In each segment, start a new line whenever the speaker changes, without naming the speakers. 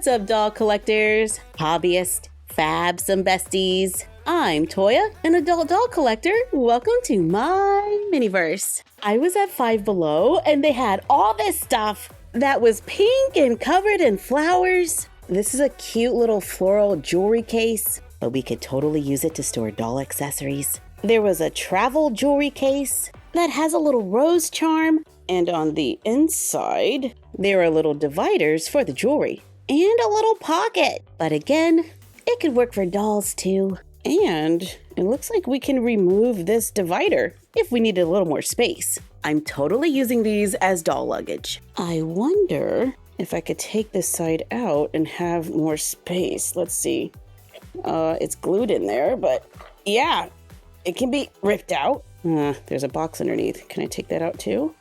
What's up, doll collectors, hobbyists, fabs, and besties? I'm Toya, an adult doll collector. Welcome to my miniverse. I was at Five Below and they had all this stuff that was pink and covered in flowers. This is a cute little floral jewelry case, but we could totally use it to store doll accessories. There was a travel jewelry case that has a little rose charm, and on the inside, there are little dividers for the jewelry and a little pocket. But again, it could work for dolls too. And it looks like we can remove this divider if we needed a little more space. I'm totally using these as doll luggage. I wonder if I could take this side out and have more space. Let's see. It's glued in there, but yeah, it can be ripped out. There's a box underneath. Can I take that out too?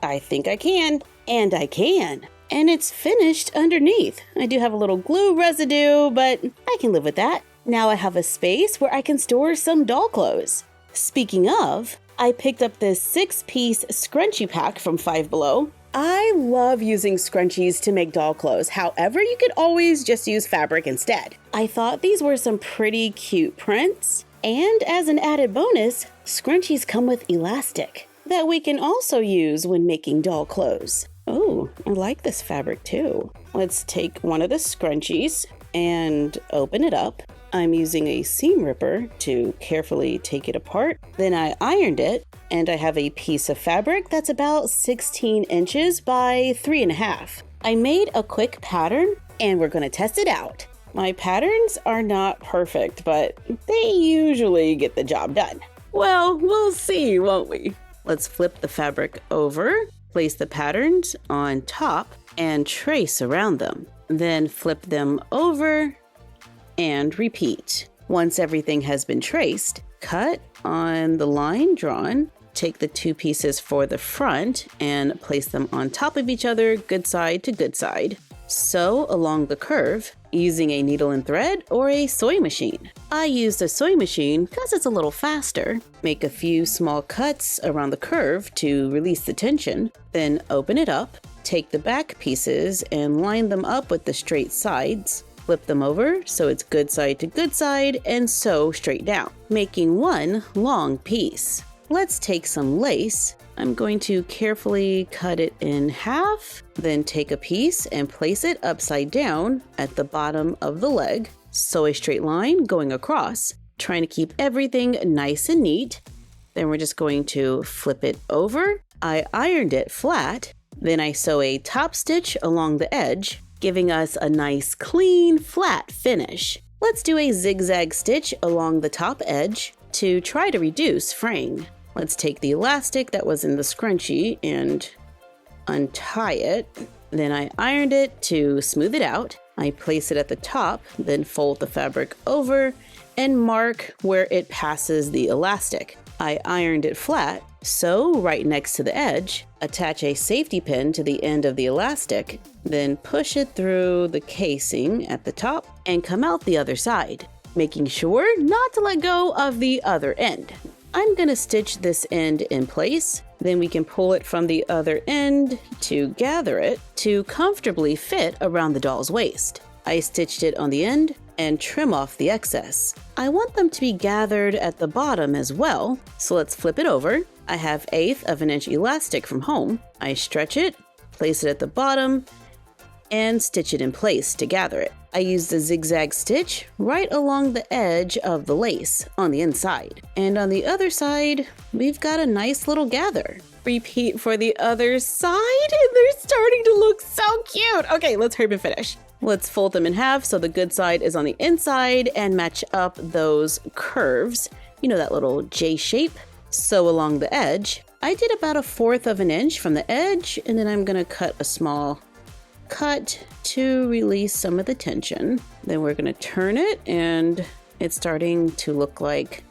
I think I can. And I can. And it's finished underneath. I do have a little glue residue, but I can live with that. Now I have a space where I can store some doll clothes. Speaking of, I picked up this 6-piece scrunchie pack from Five Below. I love using scrunchies to make doll clothes. However, you could always just use fabric instead. I thought these were some pretty cute prints. And as an added bonus, scrunchies come with elastic that we can also use when making doll clothes. Oh, I like this fabric too. Let's take one of the scrunchies and open it up. I'm using a seam ripper to carefully take it apart. Then I ironed it, and I have a piece of fabric that's about 16 inches by 3.5. I made a quick pattern, and we're going to test it out. My patterns are not perfect, but they usually get the job done. Well, we'll see, won't we? Let's flip the fabric over, place the patterns on top, and trace around them. Then flip them over and repeat. Once everything has been traced, cut on the line drawn, take the 2 pieces for the front and place them on top of each other, good side to good side. Sew along the curve using a needle and thread or a sewing machine. I used a sewing machine because it's a little faster. Make a few small cuts around the curve to release the tension, then open it up, take the back pieces and line them up with the straight sides. Flip them over so it's good side to good side and sew straight down, making one long piece. Let's take some lace. I'm going to carefully cut it in half, then take a piece and place it upside down at the bottom of the leg. Sew a straight line going across, trying to keep everything nice and neat. Then we're just going to flip it over. I ironed it flat, then I sew a top stitch along the edge, giving us a nice clean flat finish. Let's do a zigzag stitch along the top edge to try to reduce fraying. Let's take the elastic that was in the scrunchie and untie it. Then I ironed it to smooth it out. I place it at the top, then fold the fabric over and mark where it passes the elastic. I ironed it flat, sew right next to the edge, attach a safety pin to the end of the elastic, then push it through the casing at the top and come out the other side, making sure not to let go of the other end. I'm going to stitch this end in place, then we can pull it from the other end to gather it to comfortably fit around the doll's waist. I stitched it on the end and trim off the excess. I want them to be gathered at the bottom as well, so let's flip it over. I have 1/8 of an inch elastic from home. I stretch it, place it at the bottom, and stitch it in place to gather it. I used a zigzag stitch right along the edge of the lace on the inside. And on the other side, we've got a nice little gather. Repeat for the other side, and they're starting to look so cute. Okay, let's hurry and finish. Let's fold them in half so the good side is on the inside and match up those curves. You know, that little J shape. Sew along the edge. I did about 1/4 of an inch from the edge, and then I'm gonna cut a small cut to release some of the tension. Then we're going to turn it, and it's starting to look like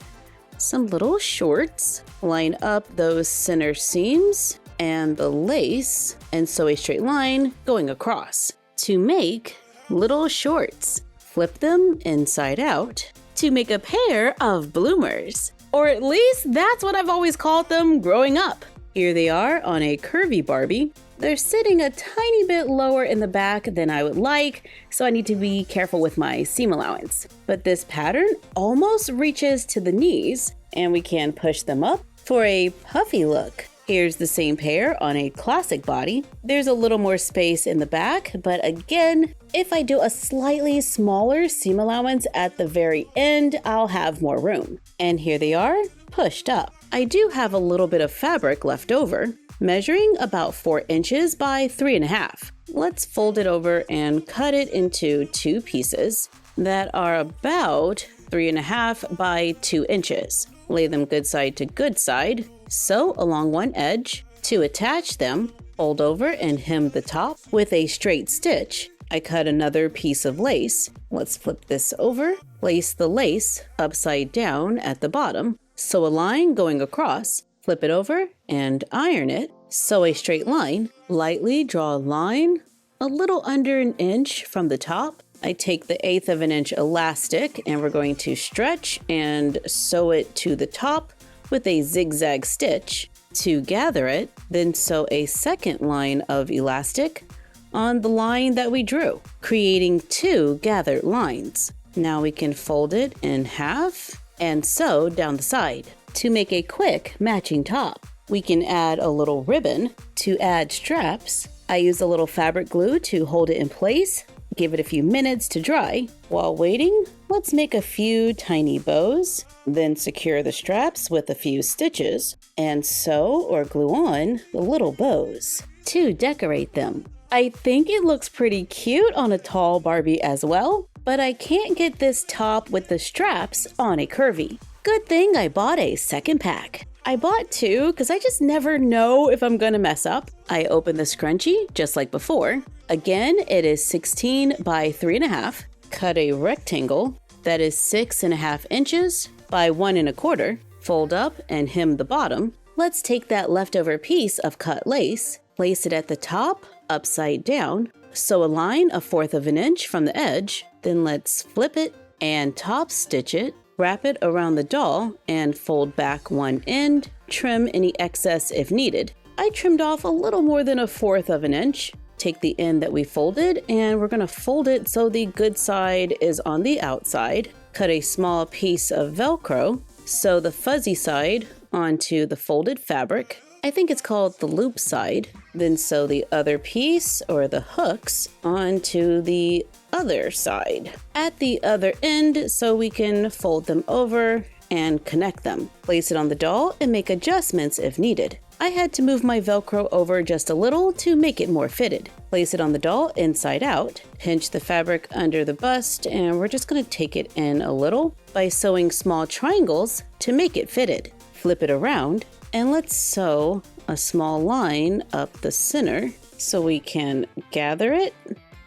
some little shorts. Line up those center seams and the lace and sew a straight line going across to make little shorts. Flip them inside out to make a pair of bloomers, or at least that's what I've always called them growing up. Here they are on a curvy Barbie. They're sitting a tiny bit lower in the back than I would like, so I need to be careful with my seam allowance. But this pattern almost reaches to the knees, and we can push them up for a puffy look. Here's the same pair on a classic body. There's a little more space in the back, but again, if I do a slightly smaller seam allowance at the very end, I'll have more room. And here they are, pushed up. I do have a little bit of fabric left over, measuring about 4 inches by 3.5. Let's fold it over and cut it into 2 pieces that are about 3.5 by 2 inches. Lay them good side to good side, sew along one edge. To attach them, fold over and hem the top with a straight stitch. I cut another piece of lace. Let's flip this over, place the lace upside down at the bottom, sew a line going across, flip it over and iron it. Sew a straight line, lightly draw a line a little under 1 inch from the top. I take the 1/8 of an inch elastic and we're going to stretch and sew it to the top with a zigzag stitch. To gather it, then sew a second line of elastic on the line that we drew, creating 2 gathered lines. Now we can fold it in half and sew down the side. To make a quick matching top, we can add a little ribbon. To add straps, I use a little fabric glue to hold it in place. Give it a few minutes to dry. While waiting, let's make a few tiny bows, then secure the straps with a few stitches and sew or glue on the little bows to decorate them. I think it looks pretty cute on a tall Barbie as well, but I can't get this top with the straps on a curvy. Good thing I bought a second pack. I bought 2 because I just never know if I'm gonna mess up. I open the scrunchie just like before. Again, it is 16 by 3.5. Cut a rectangle that is 6.5 inches by 1.25. Fold up and hem the bottom. Let's take that leftover piece of cut lace, place it at the top, upside down, sew a line 1/4 of an inch from the edge, then let's flip it and top stitch it. Wrap it around the doll and fold back one end, trim any excess if needed. I trimmed off a little more than 1/4 of an inch. Take the end that we folded and we're gonna fold it so the good side is on the outside. Cut a small piece of Velcro, sew the fuzzy side onto the folded fabric. I think it's called the loop side. Then sew the other piece or the hooks onto the other side at the other end so we can fold them over and connect them. Place it on the doll and make adjustments if needed. I had to move my Velcro over just a little to make it more fitted. Place it on the doll inside out, pinch the fabric under the bust, and we're just going to take it in a little by sewing small triangles to make it fitted. Flip it around and let's sew a small line up the center so we can gather it.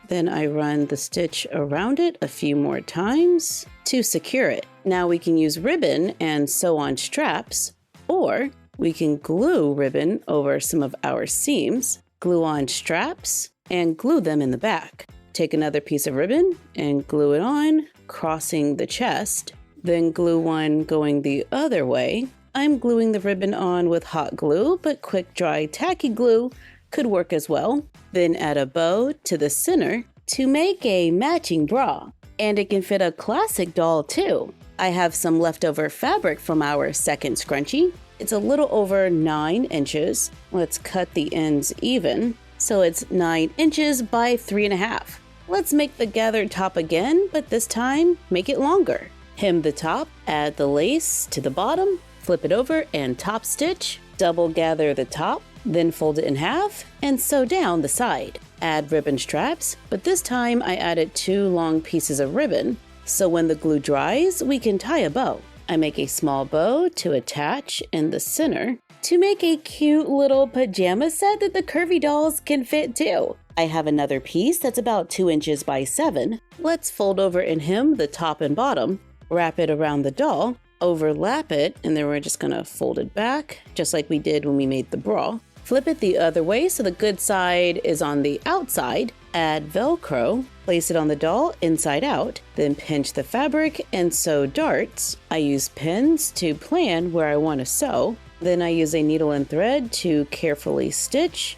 Then I run the stitch around it a few more times to secure it. Now we can use ribbon and sew on straps, or we can glue ribbon over some of our seams, glue on straps, and glue them in the back. Take another piece of ribbon and glue it on, crossing the chest, then glue one going the other way. I'm gluing the ribbon on with hot glue, but quick dry tacky glue could work as well. Then add a bow to the center to make a matching bra. And it can fit a classic doll too. I have some leftover fabric from our second scrunchie. It's a little over 9 inches. Let's cut the ends even. So it's 9 inches by 3.5. Let's make the gathered top again, but this time make it longer. Hem the top, add the lace to the bottom, flip it over and top stitch, double gather the top, then fold it in half and sew down the side. Add ribbon straps, but this time I added 2 long pieces of ribbon, so when the glue dries, we can tie a bow. I make a small bow to attach in the center to make a cute little pajama set that the curvy dolls can fit too. I have another piece that's about 2 inches by 7. Let's fold over and hem the top and bottom, wrap it around the doll, overlap it, and then we're just gonna fold it back, just like we did when we made the bra. Flip it the other way so the good side is on the outside. Add Velcro, place it on the doll inside out, then pinch the fabric and sew darts. I use pins to plan where I want to sew. Then I use a needle and thread to carefully stitch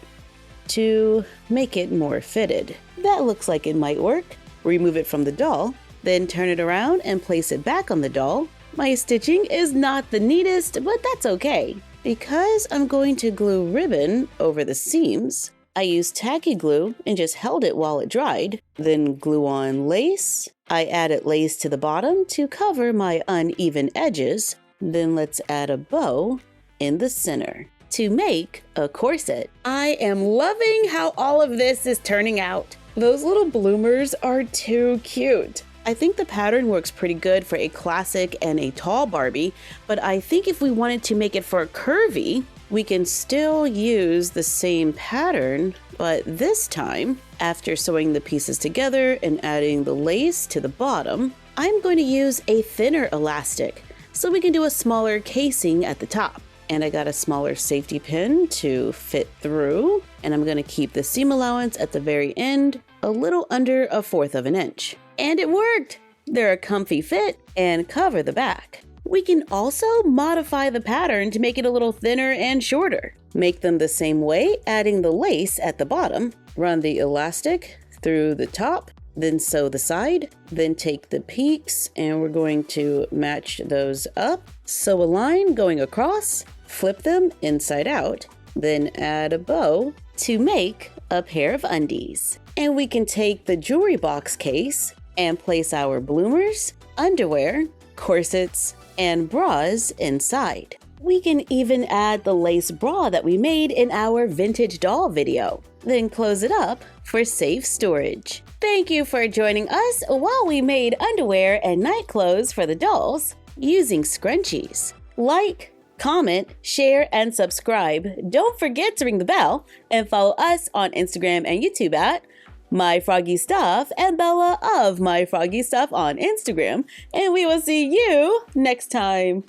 to make it more fitted. That looks like it might work. Remove it from the doll, then turn it around and place it back on the doll. My stitching is not the neatest, but that's okay. Because I'm going to glue ribbon over the seams, I used tacky glue and just held it while it dried, then glue on lace. I added lace to the bottom to cover my uneven edges. Then let's add a bow in the center to make a corset. I am loving how all of this is turning out. Those little bloomers are too cute. I think the pattern works pretty good for a classic and a tall Barbie, but I think if we wanted to make it for a curvy, we can still use the same pattern, but this time, after sewing the pieces together and adding the lace to the bottom, I'm going to use a thinner elastic so we can do a smaller casing at the top. And I got a smaller safety pin to fit through, and I'm going to keep the seam allowance at the very end a little under 1/4 of an inch. And it worked! They're a comfy fit and cover the back. We can also modify the pattern to make it a little thinner and shorter. Make them the same way, adding the lace at the bottom. Run the elastic through the top, then sew the side, then take the peaks and we're going to match those up. Sew a line going across, flip them inside out, then add a bow to make a pair of undies. And we can take the jewelry box case and place our bloomers, underwear, corsets, and bras inside. We can even add the lace bra that we made in our vintage doll video, then close it up for safe storage. Thank you for joining us while we made underwear and night clothes for the dolls using scrunchies. Like, comment, share, and subscribe. Don't forget to ring the bell and follow us on Instagram and YouTube at My Froggy Stuff and Bella of My Froggy Stuff on Instagram. And we will see you next time.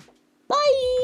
Bye!